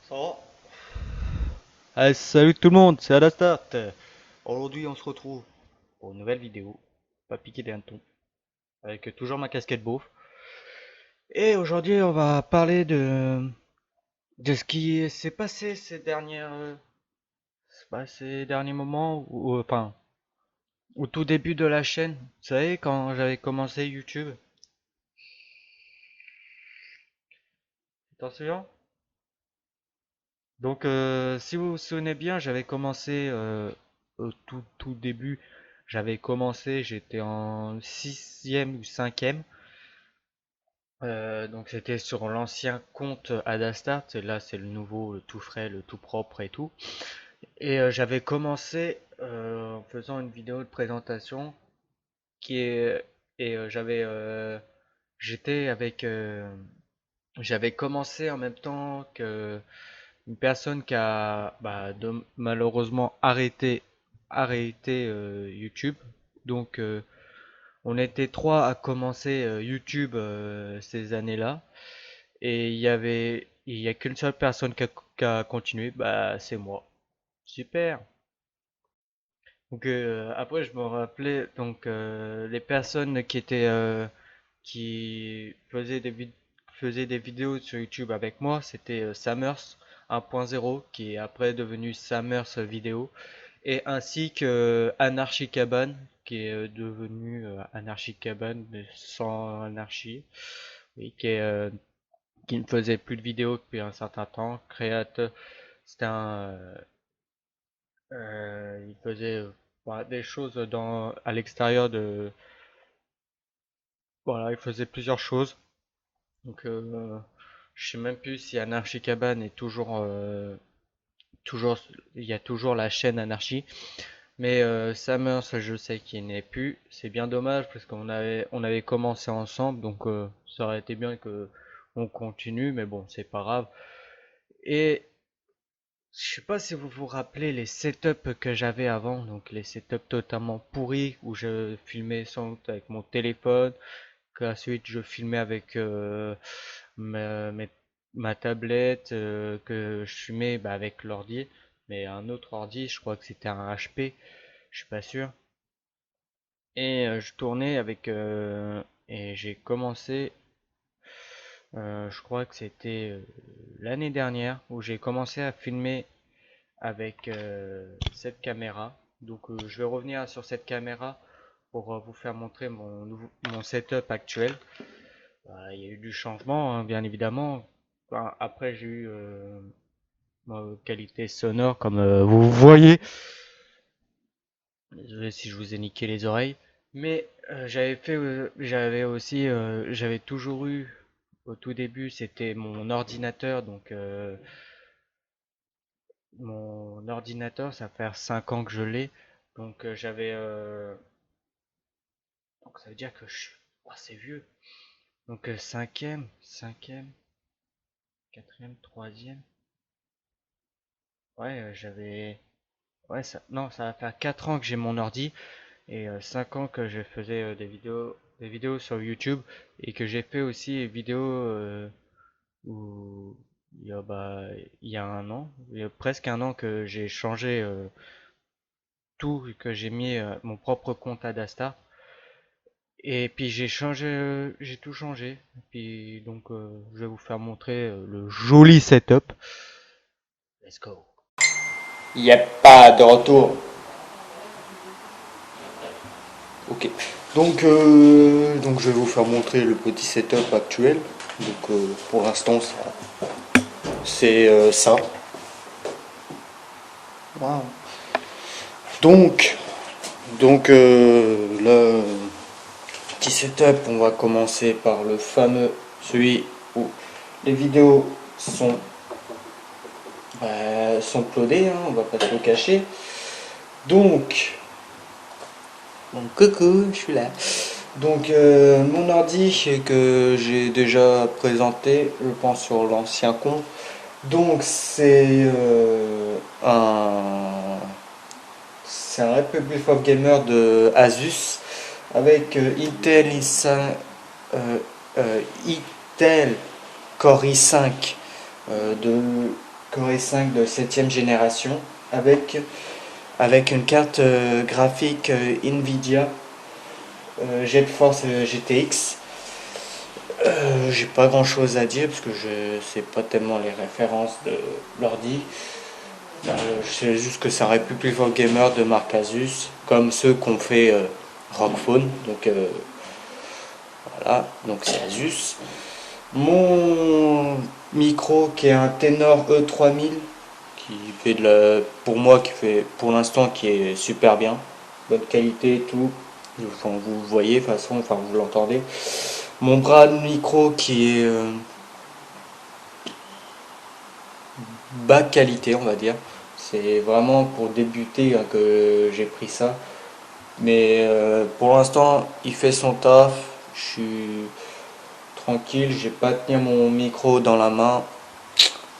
Ça va? Salut tout le monde, c'est Adastart. Aujourd'hui, on se retrouve pour une nouvelle vidéo, pas piquer des hannetons, avec toujours ma casquette beauf. Et aujourd'hui, on va parler de ce qui s'est passé ces derniers moments, enfin, au tout début de la chaîne. Vous savez, quand j'avais commencé YouTube, tu t'en souviens? Donc, si vous vous souvenez bien, j'avais commencé au tout début. J'avais commencé, j'étais en sixième ou cinquième. Donc c'était sur l'ancien compte Adastart. Et là, c'est le nouveau, le tout frais, le tout propre et tout. Et j'avais commencé en faisant une vidéo de présentation qui est et j'étais avec j'avais commencé en même temps que une personne qui a malheureusement arrêté YouTube. Donc on était trois à commencer YouTube ces années-là. Et il y a qu'une seule personne qui a continué, bah c'est moi. Super. Donc après je me rappelais donc les personnes qui faisaient des vidéos sur YouTube avec moi, c'était Samers 1.0 qui est après devenu Samers vidéo et ainsi que Anarchy Cabane qui est devenu Anarchy Cabane mais sans anarchie. Oui, qui ne faisait plus de vidéos depuis un certain temps. Créateur, c'était il faisait des choses à l'extérieur de, voilà, il faisait plusieurs choses. Donc, je sais même plus si Anarchy Cabane est toujours, il y a toujours la chaîne Anarchy. Mais Summers, je sais qu'il n'est plus. C'est bien dommage parce on avait commencé ensemble, donc ça aurait été bien que on continue, mais bon, c'est pas grave. Et je sais pas si vous vous rappelez les setups que j'avais avant, donc les setups totalement pourris où je filmais sans doute avec mon téléphone, qu'ensuite je filmais avec ma, mes- ma tablette, que je filmais avec l'ordi, mais un autre ordi, je crois que c'était un HP, je suis pas sûr. Et je tournais et j'ai commencé, je crois que c'était l'année dernière où j'ai commencé à filmer avec cette caméra. Donc je vais revenir sur cette caméra pour vous faire montrer mon setup actuel. Il y a eu du changement, hein, bien évidemment. Enfin, après j'ai eu ma qualité sonore comme vous voyez. Désolé si je vous ai niqué les oreilles. Mais j'avais toujours eu au tout début, c'était mon ordinateur, donc mon ordinateur, ça fait 5 ans que je l'ai. Donc donc ça veut dire que je suis assez vieux. Donc cinquième, quatrième, troisième. Ouais, ouais, non, ça va faire 4 ans que j'ai mon ordi et 5 ans que je faisais des vidéos sur YouTube et que j'ai fait aussi des vidéos où il y a un an, il y a presque un an que j'ai changé tout, que j'ai mis mon propre compte Adastar. Et puis j'ai tout changé. Et puis donc je vais vous faire montrer le joli setup. Let's go. Il n'y a pas de retour. Ok. Donc je vais vous faire montrer le petit setup actuel. Pour l'instant c'est ça. Wow. Donc le petit setup, on va commencer par le fameux celui où les vidéos sont uploadées, hein, on va pas se le cacher. Donc coucou, je suis là. Mon ordi que j'ai déjà présenté, je pense sur l'ancien compte. Donc c'est un Republic of Gamer de Asus avec euh, Intel Core i5 de Core i5 de 7ème génération avec une carte graphique Nvidia GeForce GTX. J'ai pas grand chose à dire parce que je sais pas tellement les références de l'ordi. Je sais juste que c'est un Republic Gamer de marque Asus, comme ceux qu'on fait Rockphone. Donc voilà, donc c'est Asus. Mon micro qui est un Tenor E3000 qui fait pour moi qui fait pour l'instant qui est super bien, bonne qualité et tout. Enfin, vous le voyez de toute façon, enfin vous l'entendez. Mon bras de micro qui est bas qualité on va dire. C'est vraiment pour débuter hein, que j'ai pris ça. Mais pour l'instant il fait son taf. Je suis tranquille, j'ai pas à tenir mon micro dans la main.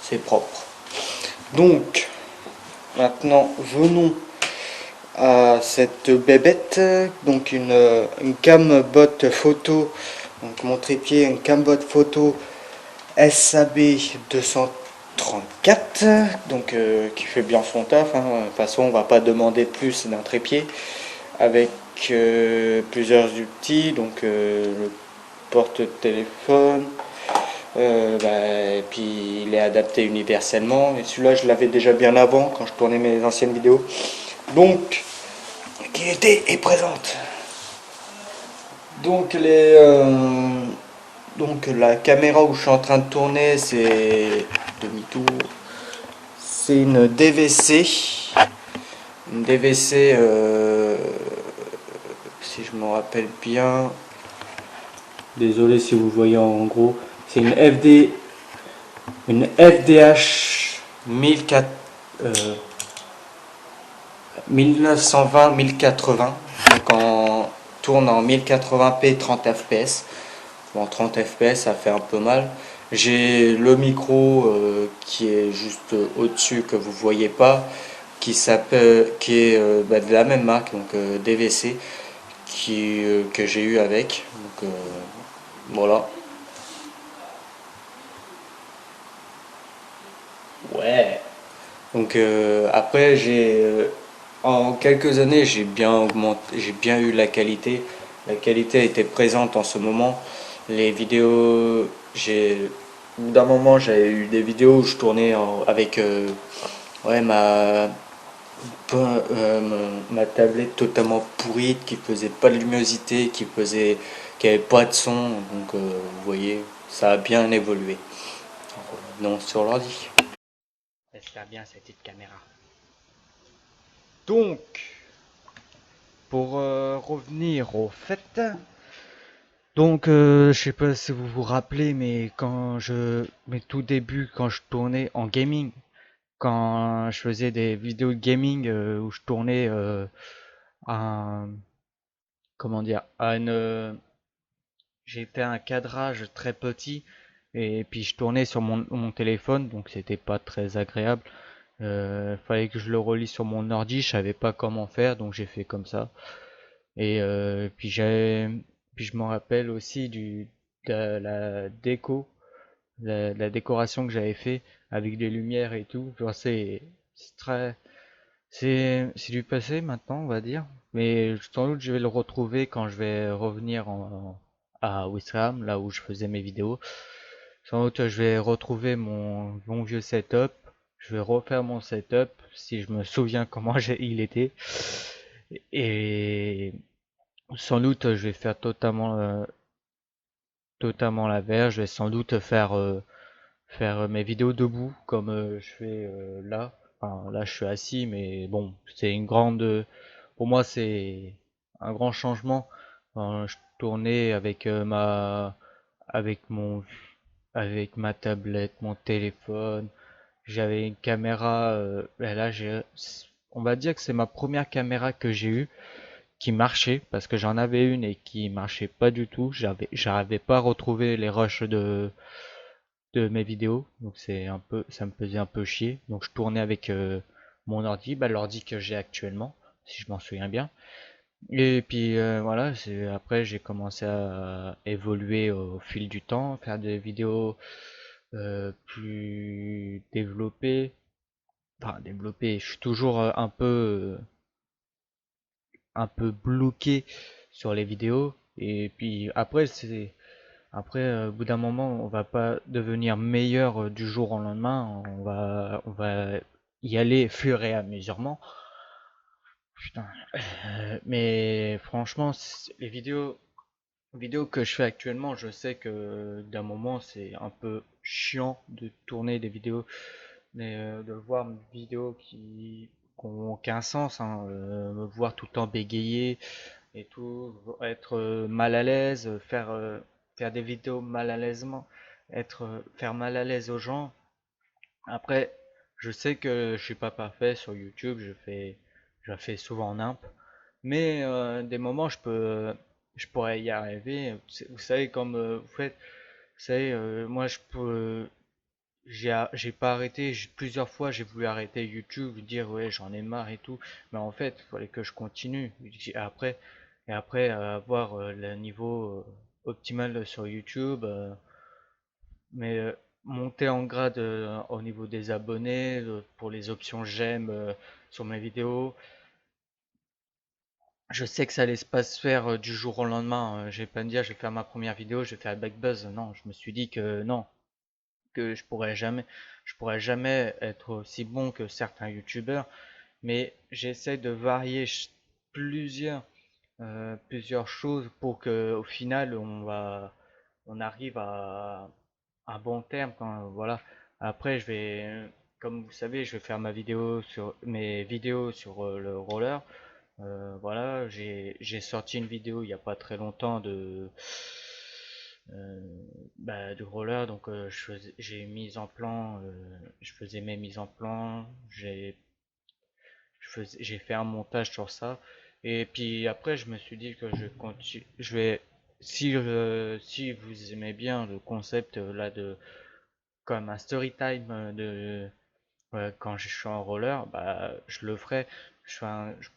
C'est propre. Donc maintenant venons à cette bébête, donc une cambot photo, donc mon trépied, une cambot photo SAB 234, donc qui fait bien son taf, hein. De toute façon on va pas demander plus d'un trépied, avec plusieurs outils, donc le porte-téléphone, et puis il est adapté universellement, et celui-là je l'avais déjà bien avant quand je tournais mes anciennes vidéos, donc qui était et présente. Donc donc la caméra où je suis en train de tourner, c'est demi-tour. C'est une DVC si je me rappelle bien. Désolé si vous voyez en gros. C'est une FDH 1920-1080. Donc tourne en 1080p 30 fps. Bon, 30 fps, ça fait un peu mal. J'ai le micro qui est juste au-dessus que vous voyez pas, qui est de la même marque, donc DVC, que j'ai eu avec. Donc voilà. Ouais. Donc après en quelques années j'ai bien augmenté, j'ai bien eu la qualité. La qualité était présente en ce moment. Les vidéos, au bout d'un moment j'avais eu des vidéos où je tournais avec ouais, ma tablette totalement pourrie, qui faisait pas de luminosité, qui avait pas de son. Donc vous voyez, ça a bien évolué. Non, sur l'ordi. J'espère bien cette petite caméra. Donc, pour revenir au fait, donc je sais pas si vous vous rappelez, mais mes tout débuts quand je tournais en gaming, quand je faisais des vidéos de gaming où je tournais un, comment dire, j'ai fait un cadrage très petit et puis je tournais sur mon téléphone, donc c'était pas très agréable. Fallait que je le relie sur mon ordi, je savais pas comment faire, donc j'ai fait comme ça. Et puis je me rappelle aussi de la déco, la décoration que j'avais fait avec des lumières et tout. Genre c'est très, c'est du passé maintenant, on va dire. Mais sans doute je vais le retrouver quand je vais revenir à Wisram, là où je faisais mes vidéos. Sans doute je vais retrouver mon vieux setup. Je vais refaire mon setup si je me souviens comment il était. Et sans doute je vais faire totalement l'inverse. Je vais sans doute faire mes vidéos debout comme je fais là. Enfin, là, je suis assis, mais bon, pour moi, c'est un grand changement. Je tournais avec mon, avec ma tablette, mon téléphone. J'avais une caméra. Là, on va dire que c'est ma première caméra que j'ai eue qui marchait parce que j'en avais une et qui marchait pas du tout. J'arrivais pas à retrouver les rushs de mes vidéos, donc ça me faisait un peu chier. Donc je tournais avec mon ordi, l'ordi que j'ai actuellement, si je m'en souviens bien. Et puis voilà, après j'ai commencé à évoluer au fil du temps, faire des vidéos plus développé. Enfin, développé, je suis toujours un peu bloqué sur les vidéos. Et puis après, au bout d'un moment, on va pas devenir meilleur du jour au lendemain. On va y aller fur et à mesure. Putain. Mais franchement, vidéos que je fais actuellement, je sais que d'un moment, c'est un peu chiant de tourner des vidéos, mais de voir une vidéo qui n'ont aucun sens, hein, me voir tout le temps bégayer et tout, être mal à l'aise, faire des vidéos mal à l'aisement, faire mal à l'aise aux gens. Après, je sais que je suis pas parfait sur YouTube, je fais souvent en imp, mais des moments je pourrais y arriver. Vous savez comme vous faites, vous savez, moi j'ai pas arrêté, plusieurs fois j'ai voulu arrêter YouTube, dire ouais j'en ai marre et tout, mais en fait il fallait que je continue. Et après avoir le niveau optimal sur YouTube. Mais monter en grade au niveau des abonnés, pour les options j'aime sur mes vidéos, je sais que ça allait pas se faire du jour au lendemain. Je vais pas me dire, je vais faire ma première vidéo, je vais faire Back Buzz. Non, je me suis dit que non, que je pourrais jamais être aussi bon que certains youtubeurs. Mais j'essaie de varier plusieurs, plusieurs choses pour que au final on arrive à un bon terme quand voilà. Après comme vous savez, je vais faire mes vidéos sur le roller. Voilà, j'ai sorti une vidéo il n'y a pas très longtemps euh, du roller, donc j'ai mis en plan, je faisais mes mises en plan, j'ai fait un montage sur ça. Et puis après, je me suis dit que je vais, si vous aimez bien le concept là comme un story time quand je suis en roller, bah, je le ferai. Je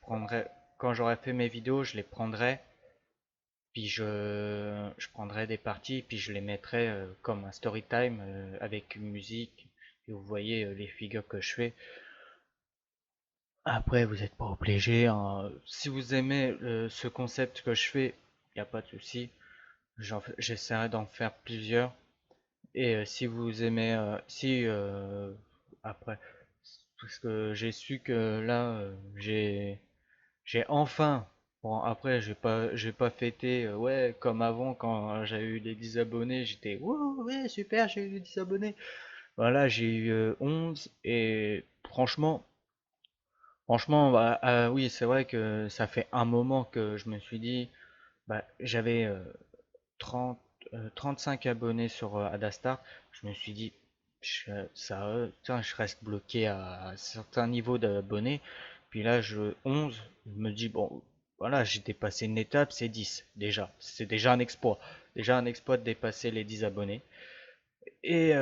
prendrai, quand j'aurai fait mes vidéos, je les prendrai, puis je prendrai des parties, puis je les mettrai comme un story time avec une musique. Et vous voyez les figures que je fais. Après, vous n'êtes pas obligé, hein. Si vous aimez ce concept que je fais, il n'y a pas de souci. J'essaierai d'en faire plusieurs. Et si vous aimez, si après, parce que j'ai su que là, j'ai enfin, bon après, j'ai pas fêté, ouais, comme avant quand j'avais eu les 10 abonnés, j'étais, ouh, ouais, super, j'ai eu 10 abonnés. Voilà, j'ai eu 11 et franchement, bah, oui, c'est vrai que ça fait un moment que je me suis dit, bah, j'avais 30, 35 abonnés sur Adastar. Je me suis dit, putain, je reste bloqué à un certain niveau d'abonnés. Puis là, 11, je me dis, bon, voilà, j'ai dépassé une étape, c'est 10 déjà. C'est déjà un exploit. Déjà un exploit de dépasser les 10 abonnés. Et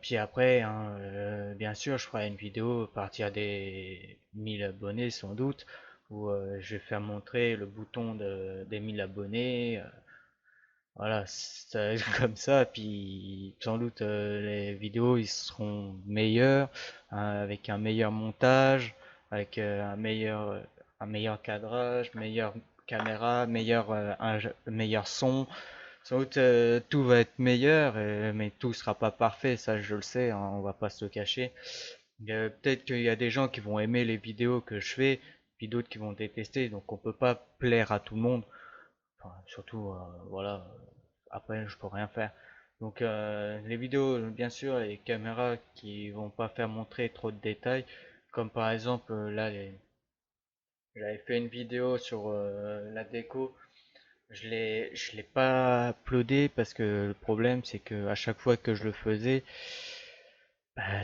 puis après, hein, bien sûr, je ferai une vidéo à partir des 1000 abonnés sans doute, où je vais faire montrer le bouton des 1000 abonnés. Voilà, ça va être comme ça. Puis sans doute les vidéos ils seront meilleures, hein, avec un meilleur montage, avec un meilleur cadrage, meilleure caméra, meilleur son. Sans doute, tout va être meilleur, mais tout sera pas parfait, ça je le sais, hein, on va pas se le cacher. Peut-être qu'il y a des gens qui vont aimer les vidéos que je fais, puis d'autres qui vont détester, donc on peut pas plaire à tout le monde. Enfin, surtout, voilà, après je peux rien faire. Donc les vidéos, bien sûr, les caméras qui vont pas faire montrer trop de détails, comme par exemple j'avais fait une vidéo sur la déco. Je l'ai pas uploadé parce que le problème c'est que à chaque fois que je le faisais, bah,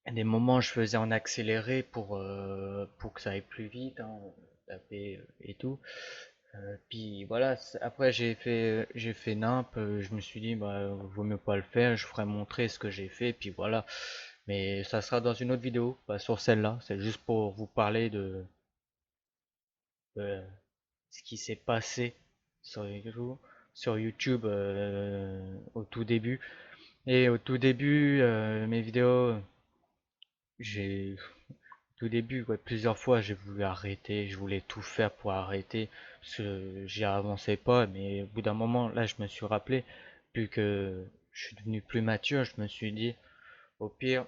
à des moments je faisais en accéléré pour que ça aille plus vite, hein, taper et tout. Puis voilà, après j'ai fait nimp, je me suis dit bah vaut mieux pas le faire, je ferai montrer ce que j'ai fait, puis voilà. Mais ça sera dans une autre vidéo, pas sur celle-là. C'est juste pour vous parler de ce qui s'est passé sur YouTube, sur YouTube au tout début. Et au tout début, mes vidéos, j'ai tout début, ouais, plusieurs fois, j'ai voulu arrêter, je voulais tout faire pour arrêter, parce que j'y avançais pas, mais au bout d'un moment, là, je me suis rappelé, plus que je suis devenu plus mature, je me suis dit, au pire,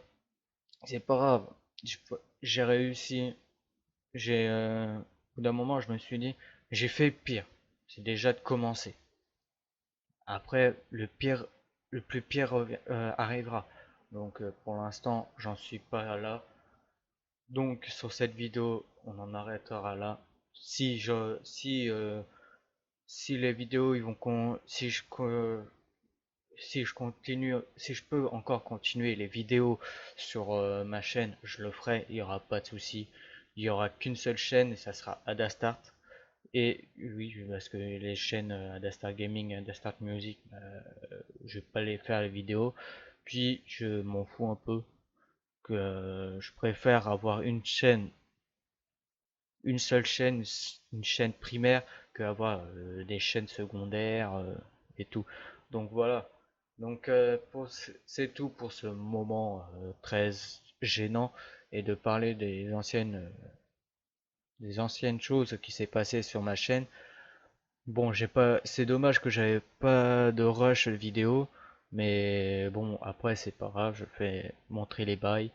c'est pas grave, je- j'ai réussi, au bout d'un moment, je me suis dit, j'ai fait pire, c'est déjà de commencer. Après, le plus pire arrivera. Donc, pour l'instant, j'en suis pas là. Donc sur cette vidéo, on en arrêtera là. Si les vidéos ils vont si je continue, si je peux encore continuer les vidéos sur ma chaîne, je le ferai, il n'y aura pas de souci. Il y aura qu'une seule chaîne et ça sera Adastart. Et oui, parce que les chaînes Adastart Gaming, Adastart Music, je vais pas les faire les vidéos. Puis je m'en fous un peu que je préfère avoir une seule chaîne, une chaîne primaire, qu'avoir des chaînes secondaires et tout. Donc voilà. Donc c'est tout pour ce moment très gênant et de parler des anciennes choses qui s'est passé sur ma chaîne. Bon, j'ai pas, c'est dommage que j'avais pas de rush vidéo, mais bon, après c'est pas grave, je fais montrer les bails.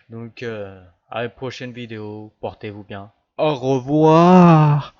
Donc à la prochaine vidéo, portez-vous bien. Au revoir.